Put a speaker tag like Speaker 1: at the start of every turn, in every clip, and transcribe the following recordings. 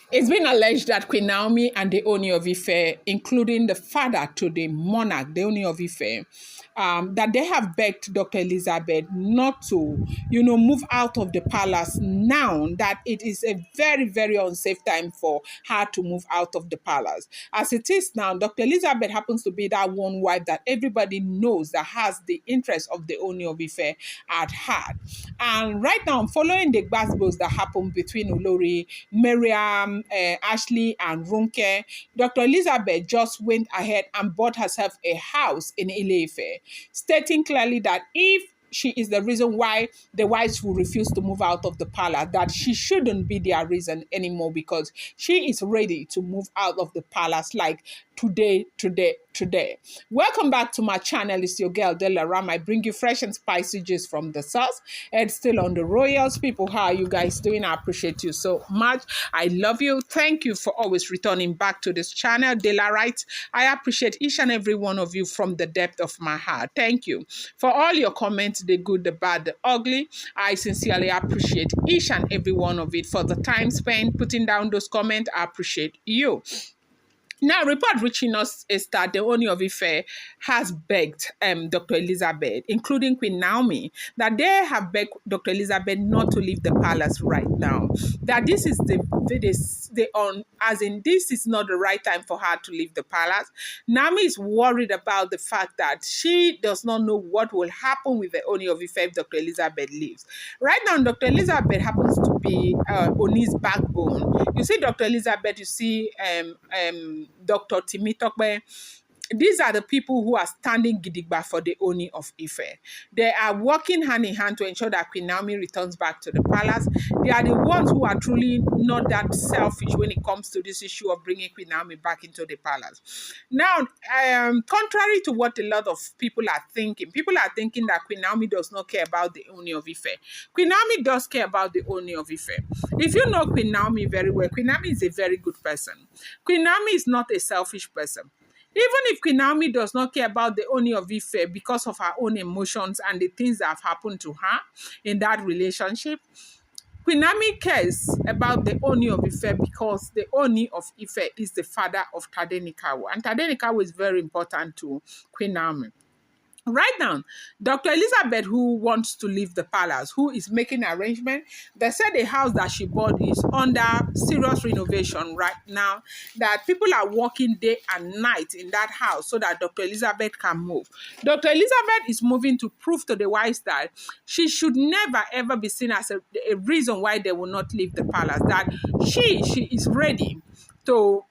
Speaker 1: It's been alleged that Queen Naomi and the Ooni of Ife, including the father to the monarch, the Ooni of Ife, that they have begged Dr. Elizabeth not to, move out of the palace now, that it is a very, very unsafe time for her to move out of the palace. As it is now, Dr. Elizabeth happens to be that one wife that everybody knows that has the interest of the Ooni of Ife at heart. And right now, following the gbasgbos that happened between Olori, Miriam, Ashley, and Runke, Dr. Elizabeth just went ahead and bought herself a house in Ile-Ife, stating clearly that if she is the reason why the wives will refuse to move out of the palace, that she shouldn't be their reason anymore, because she is ready to move out of the palace like today. Welcome back to my channel. It's your girl Delaram. I bring you fresh and spicy gist from the source. And still on the royals. People, how are you guys doing? I appreciate you so much. I love you. Thank you for always returning back to this channel. Delarites, I appreciate each and every one of you from the depth of my heart. Thank you for all your comments, the good, the bad, the ugly. I sincerely appreciate each and every one of it. For the time spent putting down those comments, I appreciate you. Now, report reaching us is that the Ooni of Ife has begged Dr. Elizabeth, including Queen Naomi, that they have begged Dr. Elizabeth not to leave the palace right now. That this is this is not the right time for her to leave the palace. Nami is worried about the fact that she does not know what will happen with the Ooni of Ife if Dr. Elizabeth leaves. Right now, Dr. Elizabeth happens to be Ooni's backbone. You see Dr. Elizabeth, you see Dr. Timitokbe. These are the people who are standing gidigba for the Ooni of Ife. They are working hand in hand to ensure that Queen Naomi returns back to the palace. They are the ones who are truly not that selfish when it comes to this issue of bringing Queen Naomi back into the palace. Now, contrary to what a lot of people are thinking that Queen Naomi does not care about the Ooni of Ife. Queen Naomi does care about the Ooni of Ife. If you know Queen Naomi very well, Queen Naomi is a very good person. Queen Naomi is not a selfish person. Even if Queen Naomi does not care about the Ooni of Ife because of her own emotions and the things that have happened to her in that relationship, Queen Naomi cares about the Ooni of Ife because the Ooni of Ife is the father of Tadenikawo. And Tadenikawo is very important to Queen Naomi. Right now, Dr. Elizabeth, who wants to leave the palace, who is making arrangement, they said the house that she bought is under serious renovation right now, that people are working day and night in that house so that Dr. Elizabeth can move. Dr. Elizabeth is moving to prove to the wives that she should never ever be seen as a reason why they will not leave the palace, that she is ready to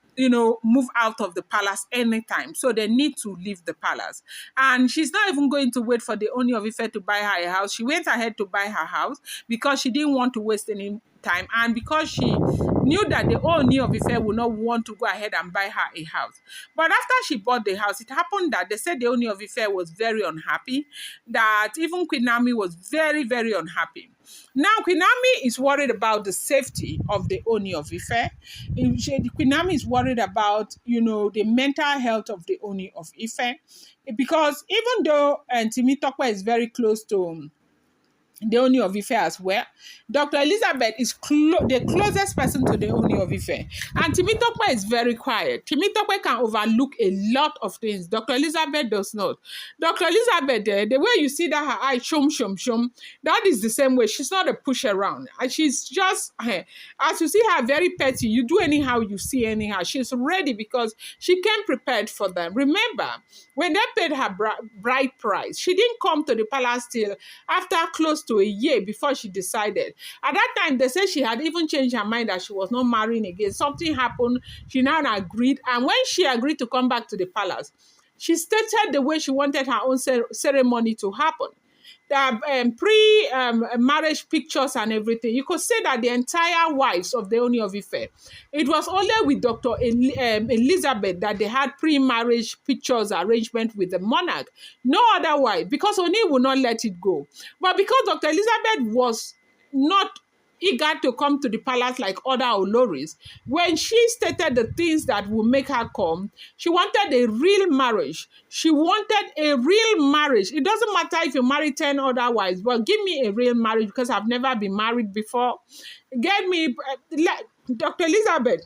Speaker 1: move out of the palace anytime. So they need to leave the palace. And she's not even going to wait for the Ooni of Ife to buy her a house. She went ahead to buy her house because she didn't want to waste any time, and because she knew that the Ooni of Ife would not want to go ahead and buy her a house. But after she bought the house, it happened that they said the Ooni of Ife was very unhappy, that even Queen Naomi was very, very unhappy. Now, Queen Naomi is worried about the safety of the Ooni of Ife. Queen Naomi is worried about, the mental health of the Ooni of Ife. Because even though Timitokwe is very close to the Ooni of Ife as well, Dr. Elizabeth is the closest person to the Ooni of Ife. And Timitokwe is very quiet. Timitokwe can overlook a lot of things. Dr. Elizabeth does not. Dr. Elizabeth, the way you see that her eye shum, that is the same way. She's not a push around. And she's just, as you see her, very petty. You do anyhow, you see anyhow. She's ready because she came prepared for them. Remember, when they paid her bride price, she didn't come to the palace till after close to a year before she decided. At that time, they said she had even changed her mind that she was not marrying again. Something happened. She now agreed. And when she agreed to come back to the palace, she stated the way she wanted her own ceremony to happen. The pre-marriage pictures and everything. You could say that the entire wives of the Ooni of Ife, it was only with Dr. Elizabeth that they had pre-marriage pictures arrangement with the monarch. No other wife, because Ooni would not let it go. But because Dr. Elizabeth was not eager to come to the palace like other Oloris, when she stated the things that would make her come, she wanted a real marriage. She wanted a real marriage. It doesn't matter if you marry 10 other wives, but give me a real marriage because I've never been married before. Get me, Dr. Elizabeth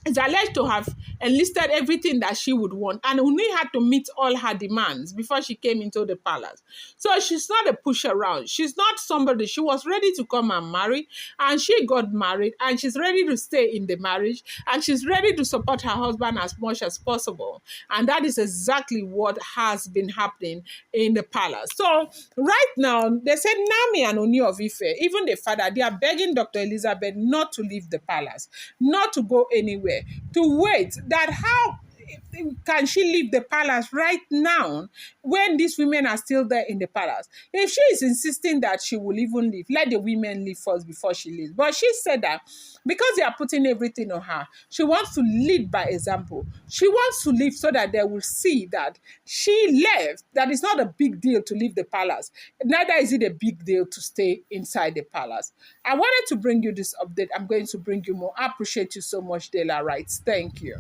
Speaker 1: is alleged to have enlisted everything that she would want, and Ooni had to meet all her demands before she came into the palace. So she's not a push around. She's not somebody. She was ready to come and marry, and she got married, and she's ready to stay in the marriage, and she's ready to support her husband as much as possible. And that is exactly what has been happening in the palace. So right now, they said Nami and Ooni of Ife, even the father, they are begging Dr. Elizabeth not to leave the palace, not to go anywhere, to wait. That how can she leave the palace right now when these women are still there in the palace? If she is insisting that she will even leave, let the women leave first before she leaves. But she said that because they are putting everything on her, she wants to lead by example. She wants to leave so that they will see that she left, that it's not a big deal to leave the palace. Neither is it a big deal to stay inside the palace. I wanted to bring you this update. I'm going to bring you more. I appreciate you so much, Dela Wright. Thank you.